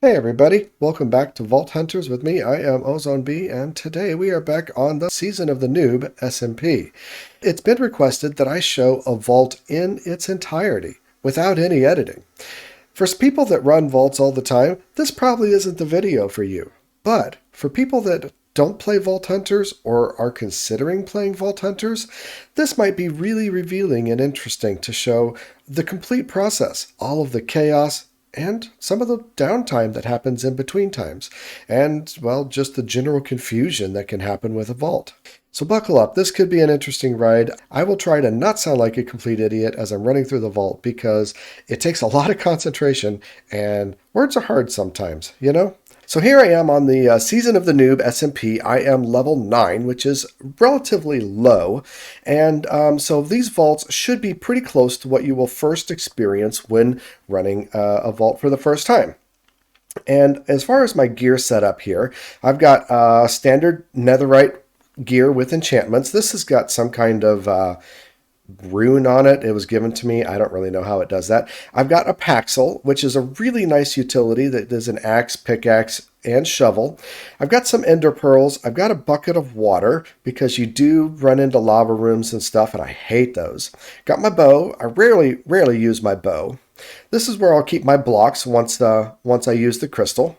Hey everybody, welcome back to Vault Hunters with me. I am OzoneB, and today we are back on the Season of the Noob SMP. It's been requested that I show a vault in its entirety, without any editing. For people that run vaults all the time, this probably isn't the video for you. But for people that don't play Vault Hunters or are considering playing Vault Hunters, this might be really revealing and interesting to show the complete process, all of the chaos, and some of the downtime that happens in between times, and, well, just the general confusion that can happen with a vault. So buckle up, this could be an interesting ride. I will try to not sound like a complete idiot as I'm running through the vault because it takes a lot of concentration and words are hard sometimes, you know? So here I am on the Season of the Noob SMP. I am level 9, which is relatively low. And so these vaults should be pretty close to what you will first experience when running a vault for the first time. And as far as my gear setup here, I've got standard netherite gear with enchantments. This has got some kind of rune on it. It was given to me. I don't really know how it does that. I've got a paxel, which is a really nice utility that does an axe, pickaxe, and shovel. I've got some ender pearls. I've got a bucket of water because you do run into lava rooms and stuff, and I hate those. Got my bow. I rarely use my bow. This is where I'll keep my blocks once I use the crystal.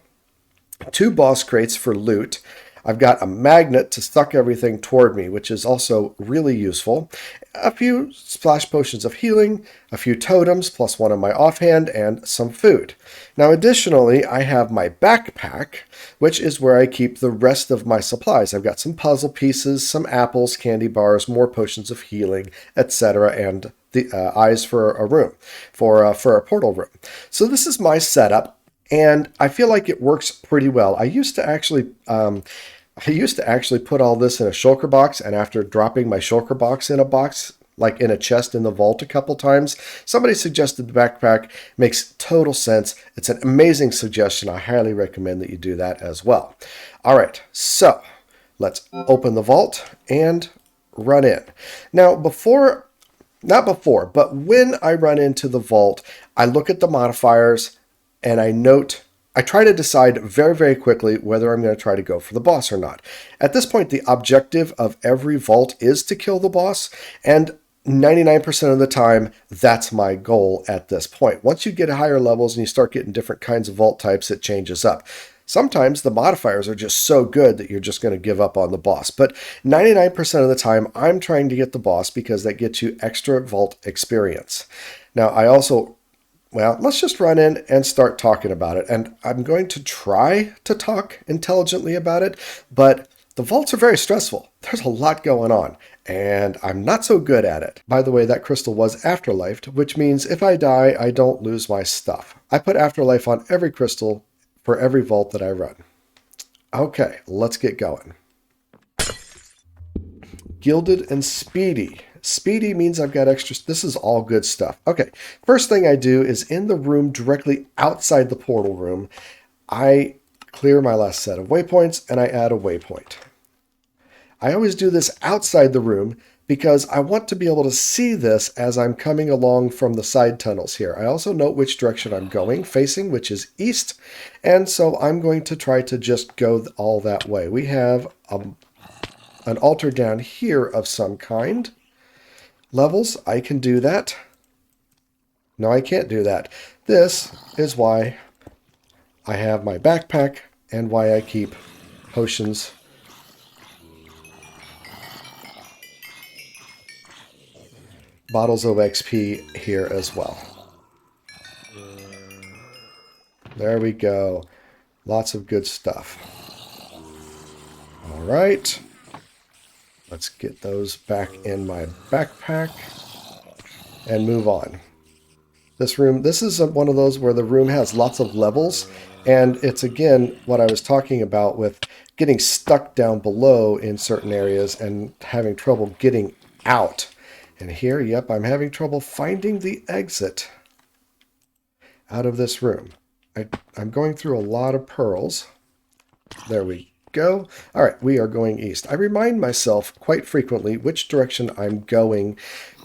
2 boss crates for loot. I've got a magnet to suck everything toward me, which is also really useful. A few splash potions of healing, a few totems, plus one on my offhand, and some food. Now, additionally, I have my backpack, which is where I keep the rest of my supplies. I've got some puzzle pieces, some apples, candy bars, more potions of healing, etc., and the eyes for a room, for a portal room. So this is my setup, and I feel like it works pretty well. I used to actually put all this in a shulker box, and after dropping my shulker box in a box, like in a chest in the vault a couple times, somebody suggested the backpack. Makes total sense. It's an amazing suggestion. I highly recommend that you do that as well. All right, so let's open the vault and run in. Now, not before, but when I run into the vault, I look at the modifiers and I try to decide very, very quickly whether I'm going to try to go for the boss or not. At this point, the objective of every vault is to kill the boss, and 99% of the time, that's my goal at this point. Once you get higher levels and you start getting different kinds of vault types, it changes up. Sometimes the modifiers are just so good that you're just going to give up on the boss. But 99% of the time, I'm trying to get the boss because that gets you extra vault experience. Now, well, let's just run in and start talking about it. And I'm going to try to talk intelligently about it, but the vaults are very stressful. There's a lot going on, and I'm not so good at it. By the way, that crystal was afterlifed, which means if I die, I don't lose my stuff. I put afterlife on every crystal for every vault that I run. Okay, let's get going. Gilded and speedy. Speedy means I've got extra. This is all good stuff. Okay, first thing I do is in the room directly outside the portal room, I clear my last set of waypoints and I add a waypoint. I always do this outside the room because I want to be able to see this as I'm coming along from the side tunnels here. I also note which direction I'm facing, which is east, and so I'm going to try to just go all that way. We have an altar down here of some kind. Levels, I can do that. No, I can't do that. This is why I have my backpack and why I keep potions. Bottles of XP here as well. There we go. Lots of good stuff. All right. Let's get those back in my backpack and move on. This is one of those where the room has lots of levels, and it's again what I was talking about with getting stuck down below in certain areas and having trouble getting out. And here, yep, I'm having trouble finding the exit out of this room. I'm going through a lot of pearls. There we go. All right, we are going east. I remind myself quite frequently which direction I'm going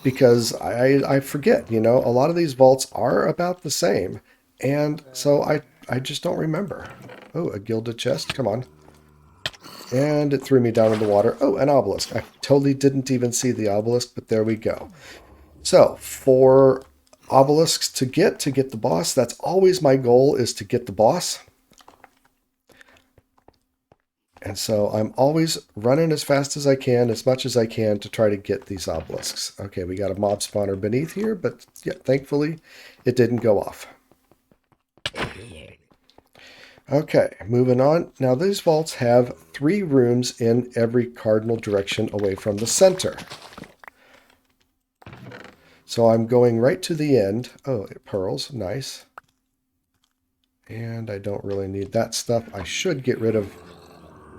because I forget, a lot of these vaults are about the same. And so I I just don't remember. Oh, a gilded chest. Come on. And it threw me down in the water. Oh, an obelisk. I totally didn't even see the obelisk, but there we go. So, for obelisks to get the boss, that's always my goal, is to get the boss. And so I'm always running as fast as I can, as much as I can, to try to get these obelisks. Okay, we got a mob spawner beneath here, but yeah, thankfully it didn't go off. Okay, moving on. Now these vaults have 3 rooms in every cardinal direction away from the center. So I'm going right to the end. Oh, pearls, nice. And I don't really need that stuff. I should get rid of,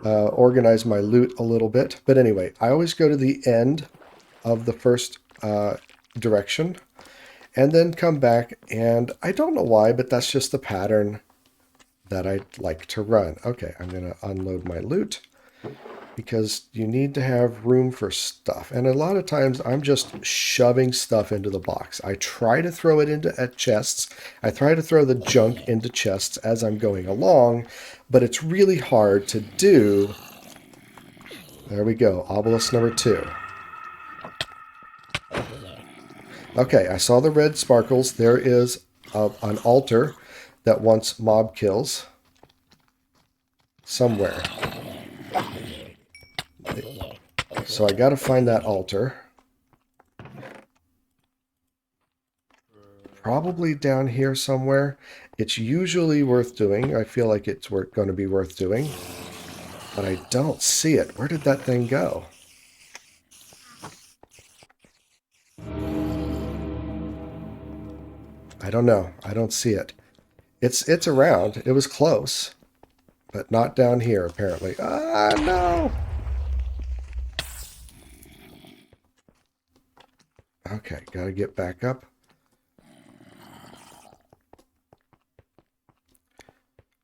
organize my loot a little bit. But anyway, I always go to the end of the first direction and then come back. And I don't know why, but that's just the pattern that I like to run. Okay, I'm going to unload my loot because you need to have room for stuff. And a lot of times I'm just shoving stuff into the box. I try to throw it into chests. I try to throw the junk into chests as I'm going along, but it's really hard to do. There we go, obelisk number 2. Okay, I saw the red sparkles. There is an altar that wants mob kills somewhere. So I got to find that altar. Probably down here somewhere. It's usually worth doing. I feel like it's going to be worth doing. But I don't see it. Where did that thing go? I don't know. I don't see it. It's around. It was close. But not down here, apparently. Ah, no! Okay, gotta get back up.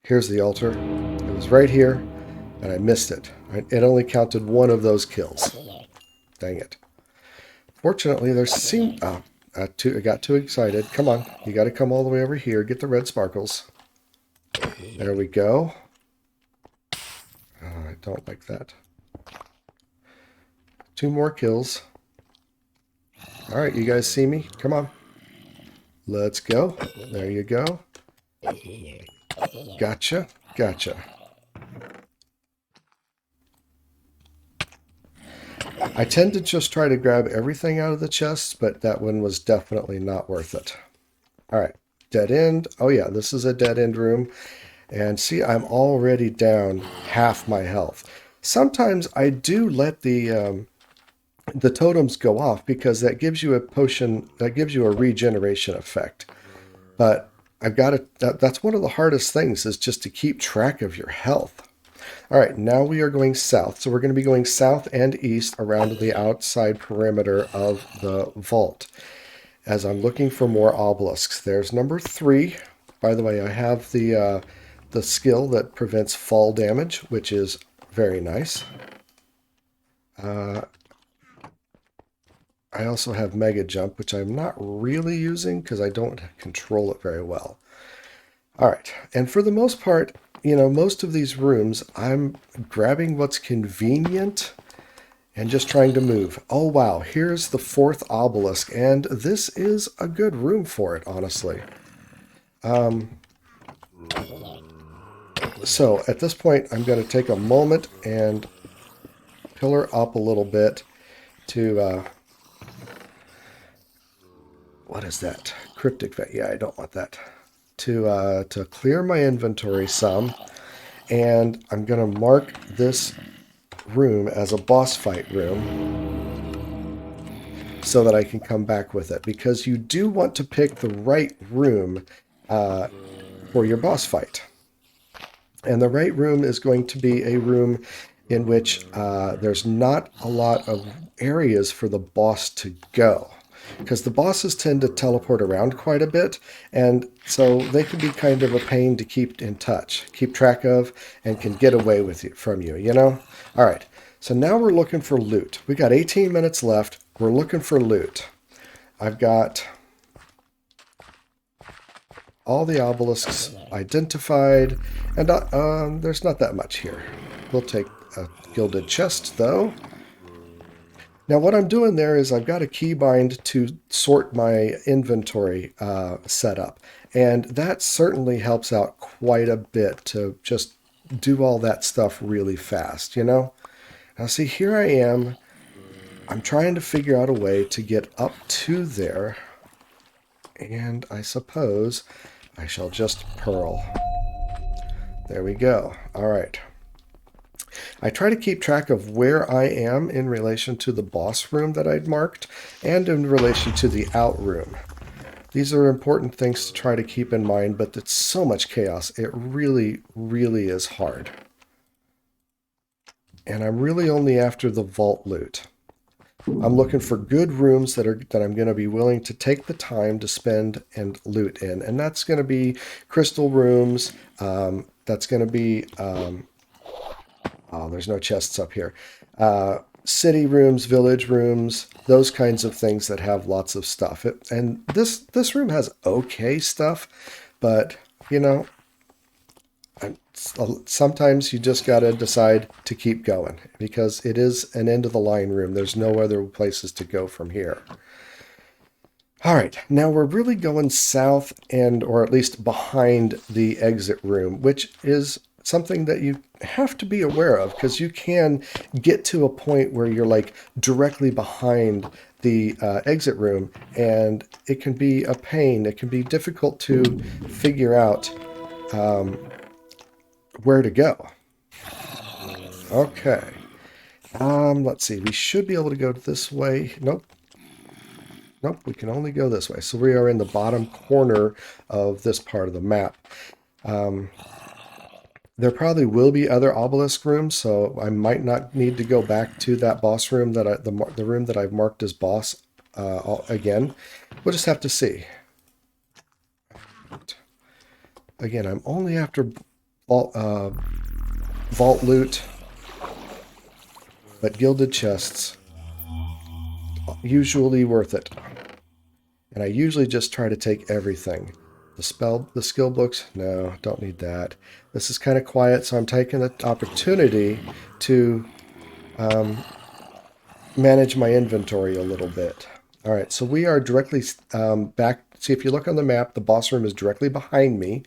Here's the altar. It was right here, and I missed it. It only counted one of those kills. Dang it. Fortunately, there seemed... Oh, I got too excited. Come on. You got to come all the way over here. Get the red sparkles. There we go. Oh, I don't like that. 2 more kills. All right, you guys see me? Come on. Let's go. There you go. Gotcha. Gotcha. I tend to just try to grab everything out of the chests, but that one was definitely not worth it. All right, dead end. Oh yeah, this is a dead end room. And see, I'm already down half my health. Sometimes I do let the totems go off because that gives you a potion, that gives you a regeneration effect. But I've got to, that's one of the hardest things, is just to keep track of your health. All right, now we are going south. So we're going to be going south and east around the outside perimeter of the vault as I'm looking for more obelisks. There's number 3. By the way, I have the skill that prevents fall damage, which is very nice. I also have Mega Jump, which I'm not really using because I don't control it very well. All right, and for the most part, you know, most of these rooms, I'm grabbing what's convenient and just trying to move. Oh, wow, here's the 4th obelisk, and this is a good room for it, honestly. So at this point, I'm going to take a moment and pillar up a little bit to, what is that? Cryptic vet. Yeah, I don't want that. To clear my inventory some, and I'm going to mark this room as a boss fight room so that I can come back with it, because you do want to pick the right room for your boss fight. And the right room is going to be a room in which there's not a lot of areas for the boss to go, because the bosses tend to teleport around quite a bit, and so they can be kind of a pain to keep in touch, keep track of, and can get away with it from you, you know? All right, so now we're looking for loot. We got 18 minutes left. We're looking for loot. I've got all the obelisks identified, and there's not that much here. We'll take a gilded chest, though. Now, what I'm doing there is I've got a keybind to sort my inventory setup, and that certainly helps out quite a bit to just do all that stuff really fast, you know? Now, see, here I am. I'm trying to figure out a way to get up to there, and I suppose I shall just pearl. There we go. All right. I try to keep track of where I am in relation to the boss room that I'd marked and in relation to the out room. These are important things to try to keep in mind, but it's so much chaos. It really, really is hard. And I'm really only after the vault loot. I'm looking for good rooms that I'm going to be willing to take the time to spend and loot in. And that's going to be crystal rooms. That's going to be... oh, there's no chests up here. City rooms, village rooms, those kinds of things that have lots of stuff. And this room has okay stuff, but, you know, sometimes you just got to decide to keep going because it is an end-of-the-line room. There's no other places to go from here. All right, now we're really going south or at least behind the exit room, which is something that you have to be aware of because you can get to a point where you're like directly behind the exit room and it can be a pain. It can be difficult to figure out where to go. Okay. Let's see. We should be able to go this way. Nope. Nope, we can only go this way. So we are in the bottom corner of this part of the map. There probably will be other obelisk rooms, so I might not need to go back to that boss room, the room that I've marked as boss again. We'll just have to see. Again, I'm only after vault loot, but gilded chests, usually worth it. And I usually just try to take everything. The skill books, no, don't need that. This is kind of quiet, so I'm taking the opportunity to manage my inventory a little bit. All right, so we are directly back. See, if you look on the map, the boss room is directly behind me,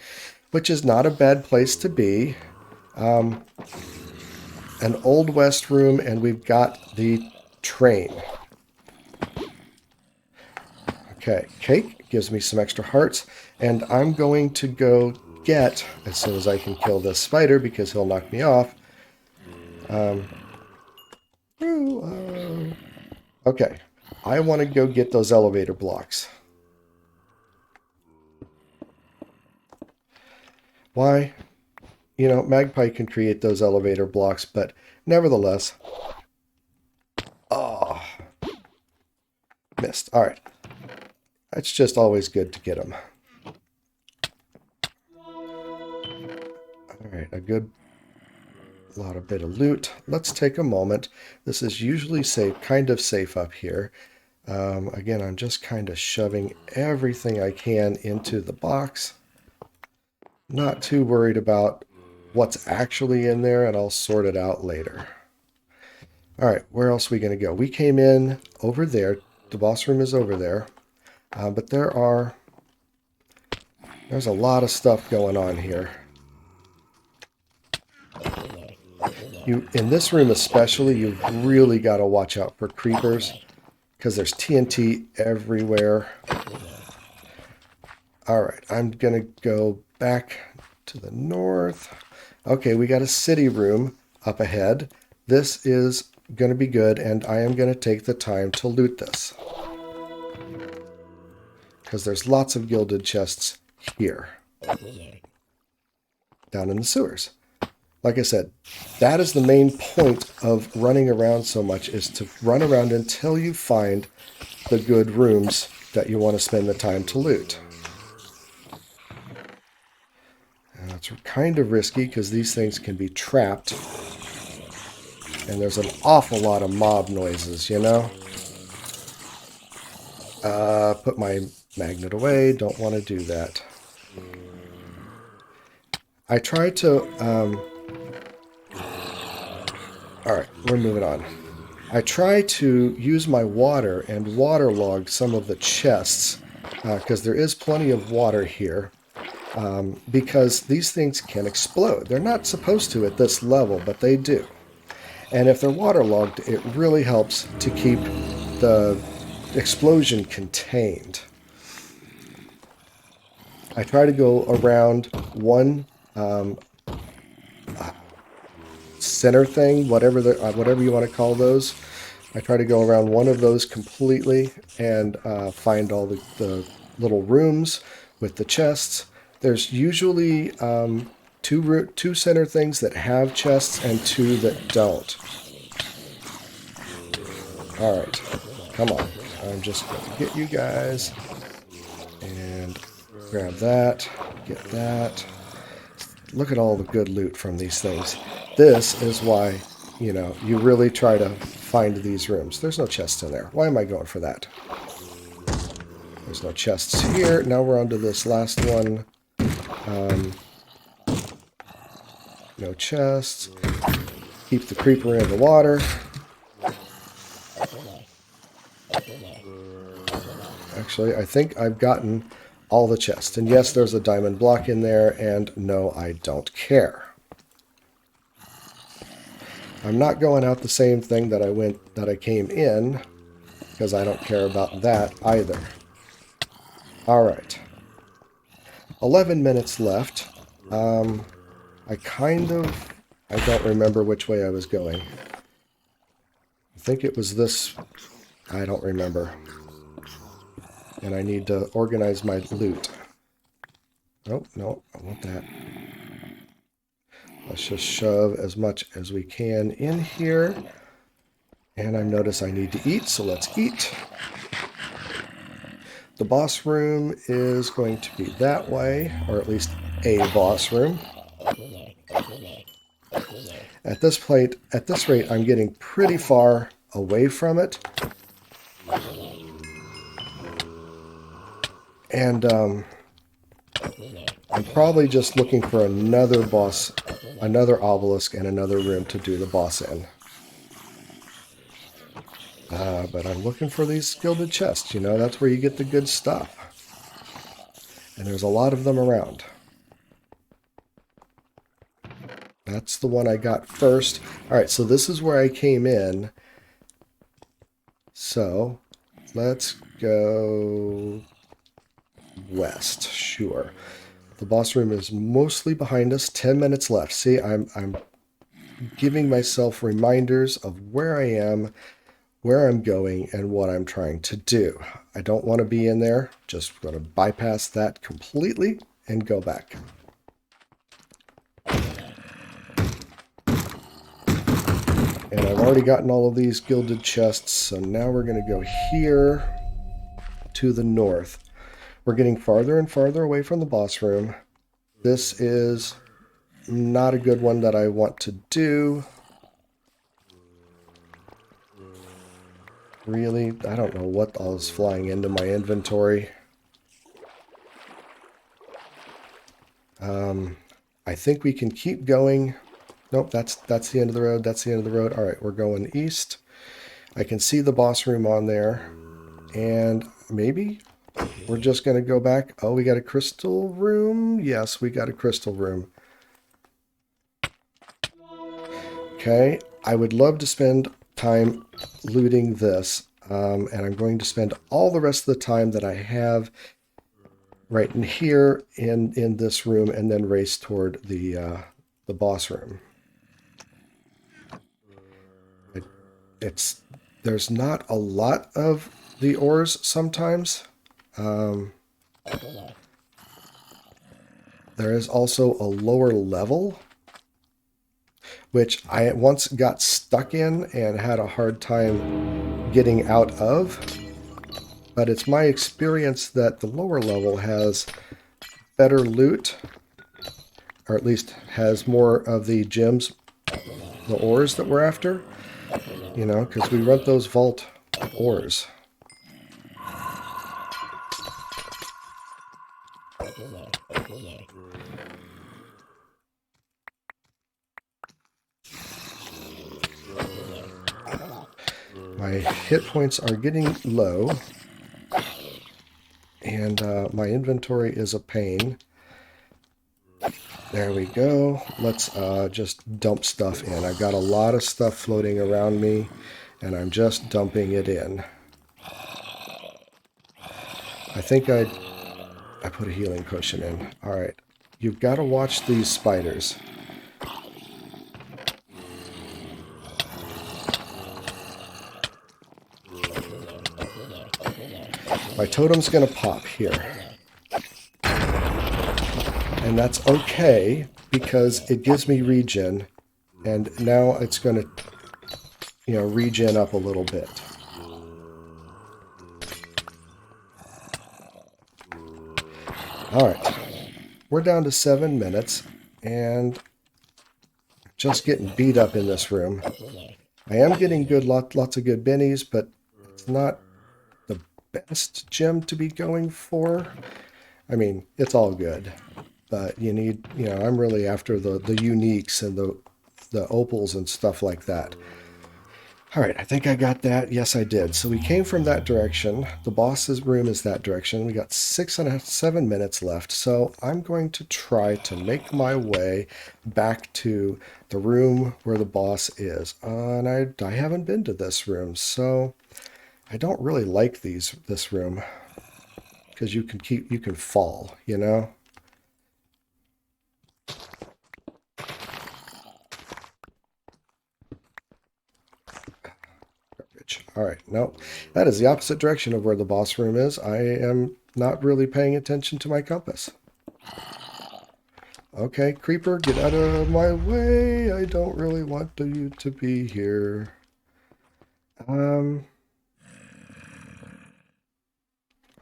which is not a bad place to be. An Old West room, and we've got the train. Okay, cake gives me some extra hearts, and I'm going to go get, as soon as I can kill this spider, because he'll knock me off. Okay, I want to go get those elevator blocks. Why? You know, Magpie can create those elevator blocks, but nevertheless... Oh, missed. All right. It's just always good to get them. All right, a bit of loot. Let's take a moment. This is usually safe, kind of safe up here. Again, I'm just kind of shoving everything I can into the box. Not too worried about what's actually in there, and I'll sort it out later. All right, where else are we going to go? We came in over there. The boss room is over there. But there's a lot of stuff going on here. In this room especially, you've really got to watch out for creepers because there's TNT everywhere. All right, I'm going to go back to the north. Okay, we got a city room up ahead. This is going to be good, and I am going to take the time to loot this. Because there's lots of gilded chests here. Down in the sewers. Like I said, that is the main point of running around so much, is to run around until you find the good rooms that you want to spend the time to loot. And it's kind of risky because these things can be trapped. And there's an awful lot of mob noises, you know? Put my magnet away. Don't want to do that. I try to, all right, we're moving on. I try to use my water and waterlog some of the chests because there is plenty of water here because these things can explode. They're not supposed to at this level, but they do. And if they're waterlogged, it really helps to keep the explosion contained. I try to go around one center thing, whatever you want to call those. I try to go around one of those completely and find all the little rooms with the chests. There's usually two center things that have chests and two that don't. All right, come on. I'm just going to get you guys and grab that, get that. Look at all the good loot from these things. This is why, you know, you really try to find these rooms. There's no chests in there. Why am I going for that? There's no chests here. Now we're on to this last one. No chests. Keep the creeper in the water. Actually, I think I've gotten all the chests. And yes, there's a diamond block in there, and no, I don't care. I'm not going out the same thing that I came in, because I don't care about that either. All right. 11 minutes left. I don't remember which way I was going. I think it was this. I don't remember. And I need to organize my loot. Oh, no, I want that. Let's just shove as much as we can in here. And I notice I need to eat, so let's eat. The boss room is going to be that way, or at least a boss room. At this rate, I'm getting pretty far away from it. And I'm probably just looking for another boss, another obelisk, and another room to do the boss in. But I'm looking for these gilded chests, you know, that's where you get the good stuff. And there's a lot of them around. That's the one I got first. Alright, so this is where I came in. So, let's go west, sure. The boss room is mostly behind us, 10 minutes left. See, I'm giving myself reminders of where I am, where I'm going, and what I'm trying to do. I don't want to be in there. Just going to bypass that completely and go back. And I've already gotten all of these gilded chests, so now we're going to go here to the north. We're getting farther and farther away from the boss room. This is not a good one that I want to do. Really? I don't know what all is flying into my inventory. I think we can keep going. Nope, that's the end of the road. That's the end of the road. All right, we're going east. I can see the boss room on there. And maybe we're just going to go back. Oh, we got a crystal room? Yes, we got a crystal room. Okay, I would love to spend time looting this. And I'm going to spend all the rest of the time that I have right in here in this room and then race toward the boss room. There's not a lot of the ores sometimes. There is also a lower level, which I once got stuck in and had a hard time getting out of. But it's my experience that the lower level has better loot, or at least has more of the gems, the ores that we're after. You know, because we rent those vault ores. My hit points are getting low, and my inventory is a pain. There we go. Let's just dump stuff in. I've got a lot of stuff floating around me, and I'm just dumping it in. I think I put a healing potion in. All right. You've got to watch these spiders. My totem's going to pop here. And that's okay, because it gives me regen. And now it's going to, regen up a little bit. All right. We're down to 7 minutes, and just getting beat up in this room. I am getting lots of good bennies, but it's not the best gem to be going for. I mean, it's all good, but you need, I'm really after the uniques and the opals and stuff like that. All right, I think I got that. Yes, I did. So we came from that direction. The boss's room is that direction. We got 7 minutes left. So I'm going to try to make my way back to the room where the boss is. And I haven't been to this room, so I don't really like this room, because you can fall, All right, no, that is the opposite direction of where the boss room is. I am not really paying attention to my compass. Okay, creeper, get out of my way. I don't really want you to be here.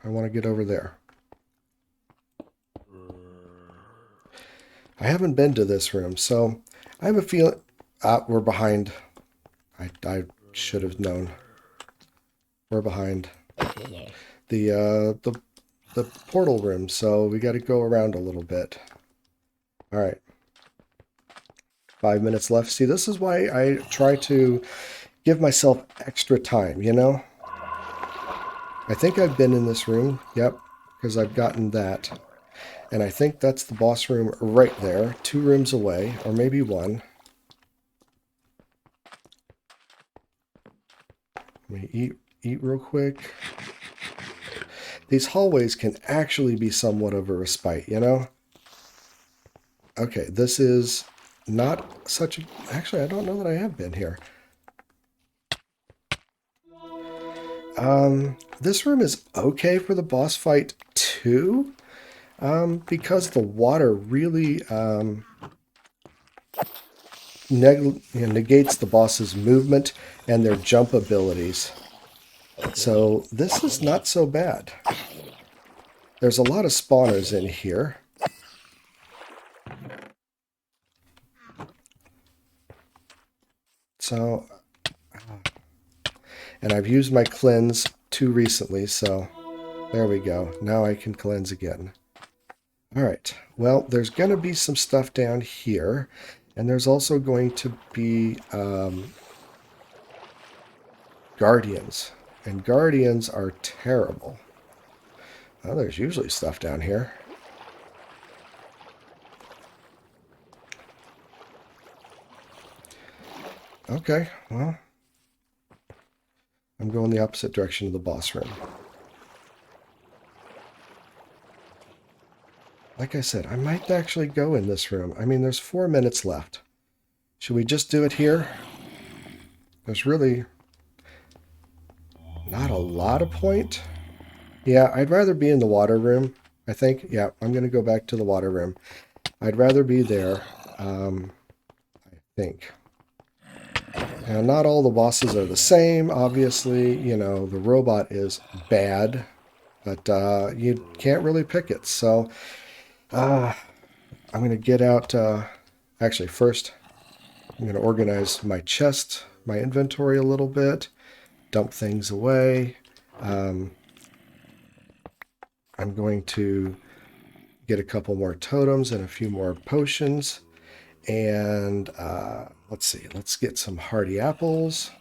I want to get over there. I haven't been to this room, so I have a feeling... we're behind. I should have known. We're behind the portal room, so we got to go around a little bit. All right. 5 minutes left. See, this is why I try to give myself extra time, I think I've been in this room. Yep, because I've gotten that. And I think that's the boss room right there, 2 rooms away, or maybe 1. Let me eat real quick. These hallways can actually be somewhat of a respite, Okay, this is not such a... Actually, I don't know that I have been here. This room is okay for the boss fight too, because the water really negates the boss's movement and their jump abilities. So this is not so bad. There's a lot of spawners in here. So, and I've used my cleanse too recently, so there we go. Now I can cleanse again. All right. Well, there's going to be some stuff down here, and there's also going to be guardians. And guardians are terrible. Well, there's usually stuff down here. Okay, well, I'm going the opposite direction of the boss room. Like I said, I might actually go in this room. I mean, there's 4 minutes left. Should we just do it here? There's really not a lot of point. Yeah, I'd rather be in the water room, I think. Yeah, I'm going to go back to the water room. I'd rather be there, I think. Now, not all the bosses are the same, obviously. The robot is bad, but you can't really pick it. So, I'm going to get out... actually, first, I'm going to organize my chest, my inventory a little bit, dump things away. I'm going to get a couple more totems and a few more potions. And let's see, let's get some hardy apples.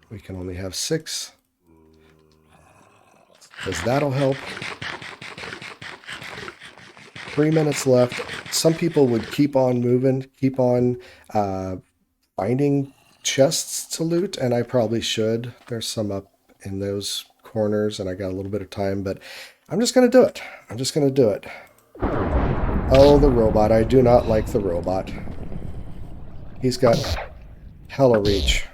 We can only have 6, because that'll help. 3 minutes left. Some people would keep on moving, keep on finding chests to loot, and I probably should. There's some up in those corners, and I got a little bit of time, but I'm just going to do it. I'm just going to do it. Oh, the robot. I do not like the robot. He's got hella reach.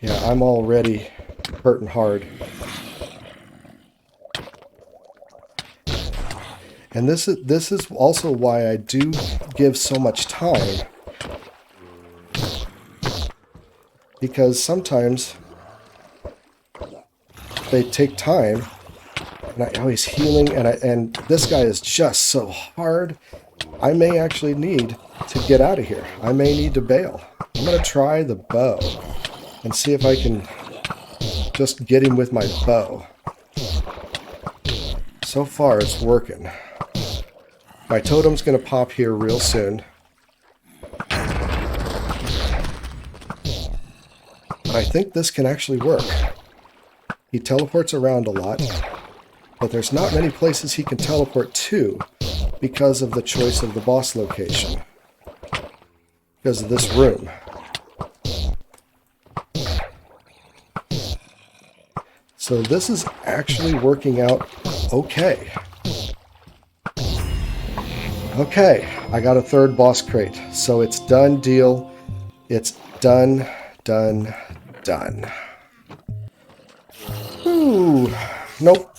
Yeah, I'm already hurting hard. And this is also why I do give so much time. Because sometimes they take time. And he's healing, and this guy is just so hard. I may actually need to get out of here. I may need to bail. I'm going to try the bow and see if I can just get him with my bow. So far, it's working. My totem's going to pop here real soon. But I think this can actually work. He teleports around a lot, but there's not many places he can teleport to because of the choice of the boss location. Because of this room. So this is actually working out okay. Okay, I got a 3rd boss crate. So it's done deal. It's done, done, done. Ooh, nope.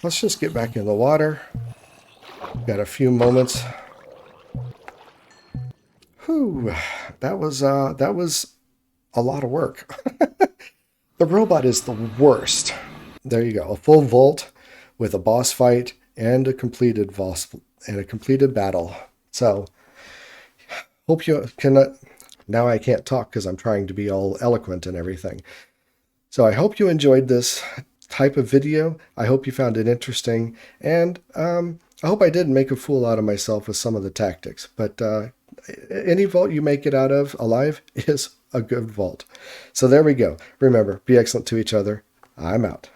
Let's just get back in the water. Got a few moments. Whew, that was a lot of work. The robot is the worst. There you go, a full vault with a boss fight and a completed boss and a completed battle. So, hope you can. Now I can't talk because I'm trying to be all eloquent and everything. So I hope you enjoyed this type of video. I hope you found it interesting, and I hope I didn't make a fool out of myself with some of the tactics. But any vault you make it out of alive is a good vault. So there we go. Remember, be excellent to each other. I'm out.